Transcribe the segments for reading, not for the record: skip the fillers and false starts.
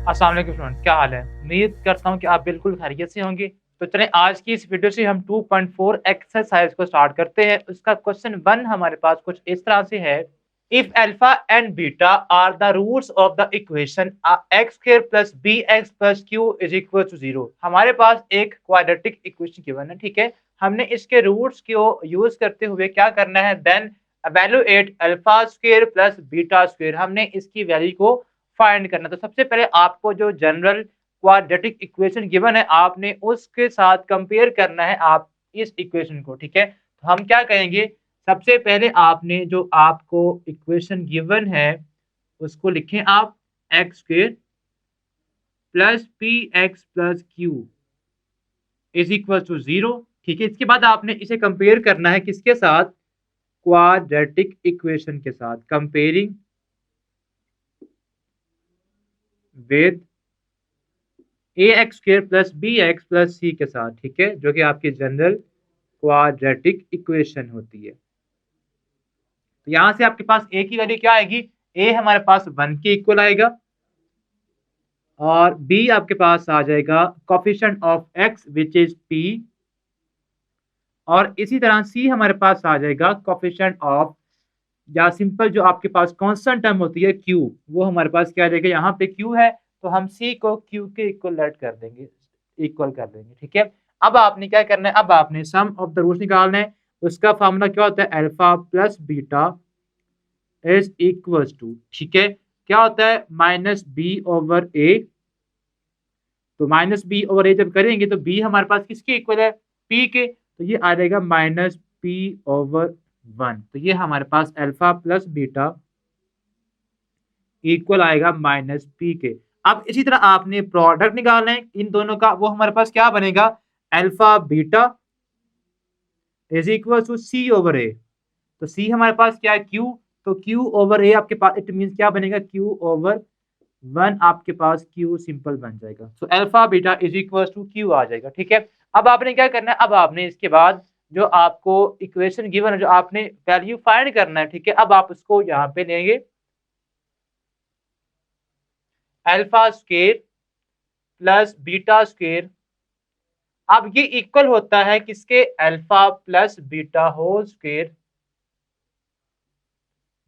अस्सलाम वालेकुम स्टूडेंट, क्या हाल है? उम्मीद करता हूँ कि आप बिल्कुल खैरियत से होंगे। तो चलें आज की इस वीडियो से हम 2.4 एक्सरसाइज को स्टार्ट करते हैं। उसका क्वेश्चन 1 हमारे पास कुछ इस तरह से है। If alpha and beta are the roots of the equation x square plus B x plus q is equal to 0। हमारे पास एक क्वाड्रेटिक इक्वेशन गिवन है, ठीक है। हमने इसके रूट्स को यूज करते हुए क्या करना है, then evaluate alpha square plus beta square. हमने इसकी वैल्यू को फाइंड करना। तो सबसे पहले आपको जो जनरल क्वाड्रेटिक इक्वेशन गिवन है आपने उसके साथ कंपेयर करना है आप इस इक्वेशन को, ठीक है। तो हम क्या कहेंगे, सबसे पहले आपने जो आपको इक्वेशन गिवन है उसको लिखें आप x square plus p x plus q is equal to 0, ठीक है। इसके बाद आपने इसे कंपेयर करना है किसके साथ, क्वाड्रेटिक इक्वेशन के साथ, comparing with A X square plus B x plus C के साथ, ठीक है, जो कि आपकी जनरल क्वाड्रेटिक इक्वेशन होती है। तो यहां से आपके पास ए की वैल्यू क्या आएगी, ए हमारे पास 1 के इक्वल आएगा और बी आपके पास आ जाएगा coefficient of x which is P, और इसी तरह सी हमारे पास आ जाएगा कोफिशिएंट ऑफ, या सिंपल जो आपके पास कांस्टेंट टर्म होती है क्यू, वो हमारे पास क्या आ जाएगा, यहाँ पे क्यू है तो हम सी को क्यू के इक्वल लेट कर देंगे, इक्वल कर देंगे, ठीक है। अब आपने क्या करना है, अब आपने सम ऑफ द रूट्स निकालना है। उसका फार्मूला क्या होता है, alpha plus beta is equal to, ठीक है, क्या होता है, माइनस बी ओवर ए। तो माइनस बी ओवर ए जब करेंगे तो बी हमारे पास किसके इक्वल है, पी के, तो ये आ जाएगा माइनस पी ओवर 1। तो ये हमारे पास अल्फा प्लस बीटा इक्वल आएगा माइनस पी के। अब इसी तरह आपने प्रोडक्ट निकालना है इन दोनों का, वो हमारे पास क्या बनेगा, alpha beta is equal to C over A. तो सी हमारे पास क्या है, क्यू, तो क्यू ओवर ए आपके पास इट मींस क्या बनेगा, क्यू ओवर 1 आपके पास क्यू सिंपल बन जाएगा। So alpha beta is equal to Q आ जाएगा, ठीक है। अब आपने क्या करना है, अब आपने इसके बाद जो आपको इक्वेशन गिवन है, जो आपने वैल्यू फाइंड करना है, ठीक है। अब आप उसको यहाँ पे लेंगे alpha square plus beta square. अब ये इक्वल होता है किसके, alpha plus beta whole square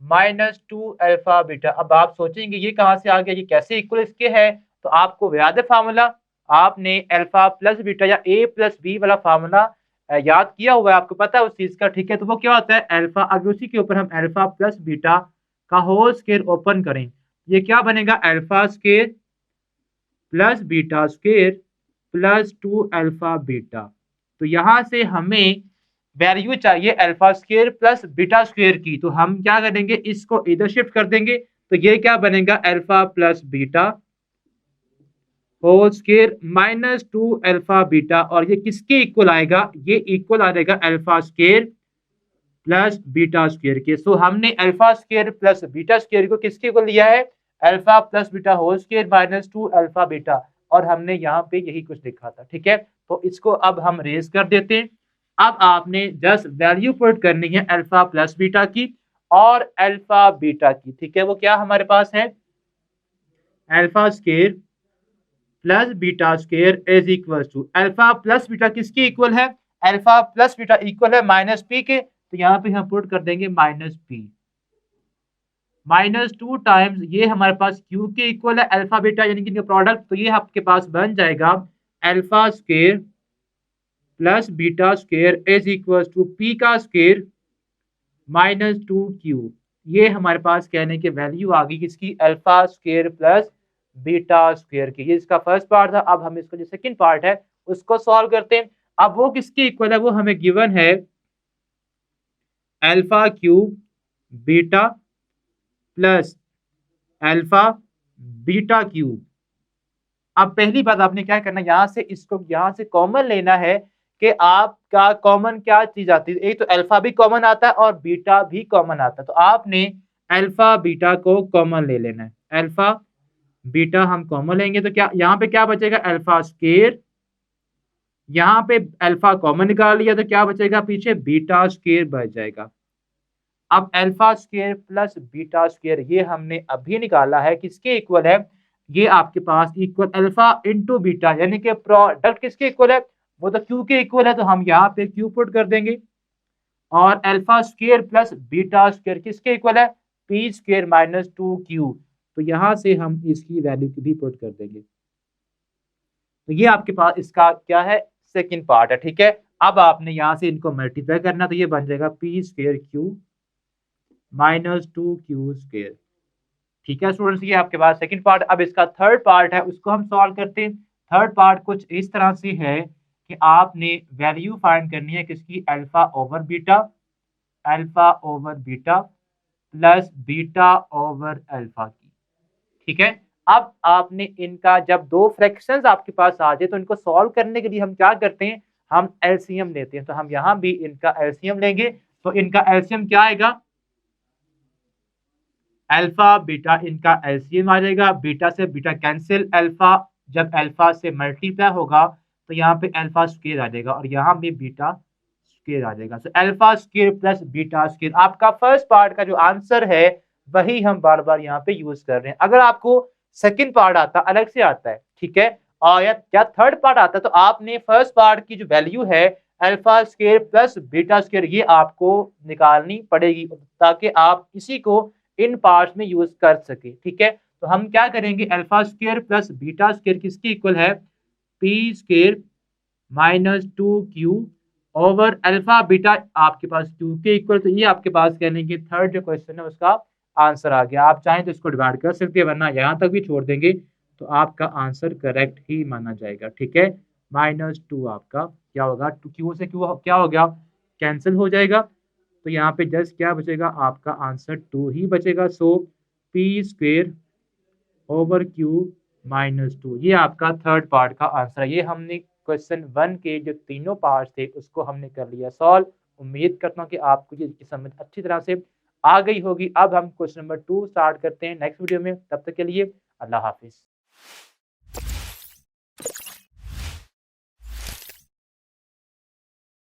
minus 2 alpha beta. अब आप सोचेंगे ये कहां से आ गया, ये कैसे इक्वल इसके है, तो आपको याद है फार्मूला, आपने अल्फा प्लस बीटा या ए प्लस बी वाला फार्मूला याद किया हुआ है, आपको पता है उस चीज का, ठीक है। तो वो क्या होता है, अल्फा, अगर उसी के ऊपर हम अल्फा प्लस बीटा का होल स्क्वायर ओपन करें, ये क्या बनेगा, alpha square plus beta square plus 2 alpha beta. तो यहां से हमें वैल्यू चाहिए alpha square plus beta square की, तो हम क्या करेंगे, इसको इधर शिफ्ट कर देंगे। तो ये क्या बनेगा, alpha plus beta whole square minus 2 alpha beta, और ये किसके इक्वल आएगा, ये इक्वल आ जाएगा alpha square plus beta square के। सो हमने alpha square plus beta square को किसके इक्वल लिया है, alpha plus beta whole square minus 2 alpha beta, और हमने यहाँ पे यही कुछ लिखा था, ठीक है। तो इसको अब हम रेज कर देते हैं। अब आपने जस्ट वैल्यू पुट करनी है अल्फा प्लस बीटा की और अल्फा बीटा की, ठीक है। वो क्या हमारे पास है, alpha square plus beta square is equal to, alpha plus beta किसके इक्वल है, अल्फा प्लस बीटा इक्वल है माइनस पी के, तो यहाँ पे हम पुट कर देंगे माइनस पी माइनस 2 टाइम्स, ये हमारे पास क्यू के इक्वल है अल्फा बीटा यानी कि इनका प्रोडक्ट, तो ये आपके पास बन जाएगा alpha square plus beta square is equal to p का स्क्वायर माइनस 2 क्यू। ये हमारे पास कहने की वैल्यू आ गई किसकी, alpha square plus beta square की। ये इसका फर्स्ट पार्ट था। अब हम इसका जो सेकंड पार्ट है उसको सॉल्व करते हैं। अब वो किसके इक्वल है, वो हमें गिवन है alpha cube beta plus alpha beta cube. अब पहली बात आपने क्या करना है, यहां से इसको यहां से कॉमन लेना है कि आपका कॉमन क्या चीज आती है, एक तो अल्फा भी कॉमन आता है और बीटा भी कॉमन आता है। तो आपने अल्फा बीटा को कॉमन ले लेना है, अल्फा बीटा हम कॉमन लेंगे तो क्या यहाँ पे क्या बचेगा, अल्फा स्क्वायर, यहाँ पे अल्फा कॉमन निकाल लिया तो क्या बचेगा, पीछे बीटा स्क्वायर बच जाएगा। अब alpha square plus beta square ये हमने अभी निकाला है किसके इक्वल है, ये आपके पास इक्वल अल्फा इंटू बीटा, यानी कि प्रोडक्ट किसके इक्वल है, वो तो क्यू के इक्वल है, तो हम यहाँ पे क्यू पुट कर देंगे। और alpha square plus beta square किसके इक्वल है, पी स्क्वायर माइनस 2 क्यू। तो यहाँ से हम इसकी वैल्यू भी पुट कर देंगे। तो ये आपके पास इसका क्या है, सेकंड पार्ट है। ठीक है, अब आपने यहाँ से इनको मल्टीप्लाई करना, तो ये बन जाएगा P square Q minus 2 Q square. ठीक है स्टूडेंट्स, ये आपके पास सेकंड पार्ट। अब इसका थर्ड पार्ट है, उसको हम सॉल्व करते हैं। थर्ड पार्ट कुछ इस तरह से है कि आपने वैल्यू फाइंड करनी है किसकी, alpha over beta, alpha over beta plus beta over alpha की। ठीक है, अब आपने इनका जब दो फ्रैक्शंस आपके पास आ जाए तो इनको सॉल्व करने के लिए हम क्या करते हैं, हम एलसीएम लेते हैं। तो हम यहां भी इनका एलसीएम लेंगे। तो इनका एलसीएम क्या आएगा, अल्फा बीटा, इनका एलसीएम आ जाएगा। बीटा से बीटा कैंसिल, अल्फा जब अल्फा से मल्टीप्लाई होगा तो यहाँ पे अल्फा स्क्वायर आ जाएगा और यहाँ भी बीटा स्क्वायर आ जाएगा। तो alpha square plus beta square, आपका फर्स्ट पार्ट का जो आंसर है वही हम बार बार यहाँ पे यूज कर रहे हैं। अगर आपको सेकंड पार्ट आता अलग से आता है, ठीक है, और या थर्ड पार्ट आता है, तो आपने फर्स्ट पार्ट की जो वैल्यू है alpha square plus beta square, ये आपको निकालनी पड़ेगी ताकि आप इसी को इन पार्ट्स में यूज कर सके। ठीक है, तो हम क्या करेंगे, alpha square plus beta square किसकी इक्वल है, P square minus 2 Q over alpha beta आपके पास क्यू के इक्वल। तो ये आपके पास कहने की थर्ड जो क्वेश्चन है उसका आंसर आ गया। आप चाहें तो इसको डिवाइड कर सकते हैं, वरना यहाँ तक भी छोड़ देंगे तो आपका आंसर करेक्ट ही माना जाएगा। ठीक है, -2 आपका क्या होगा, टू क्यू से क्यू क्या हो गया, कैंसिल हो जाएगा। तो यहाँ पे जस्ट क्या बचेगा, आपका आंसर 2 ही बचेगा। सो पी स्क्वेयर ओवर क्यू -2, ये आपका थर्ड पार्ट का आंसर है। ये हमने क्वेश्चन 1 के जो तीनों पार्ट थे उसको हमने कर लिया सॉल्व। उम्मीद करता हूँ कि आपको ये समझ अच्छी तरह से आ गई होगी। अब हम क्वेश्चन नंबर 2 स्टार्ट करते हैं नेक्स्ट वीडियो में। तब तक के लिए अल्लाह हाफिज।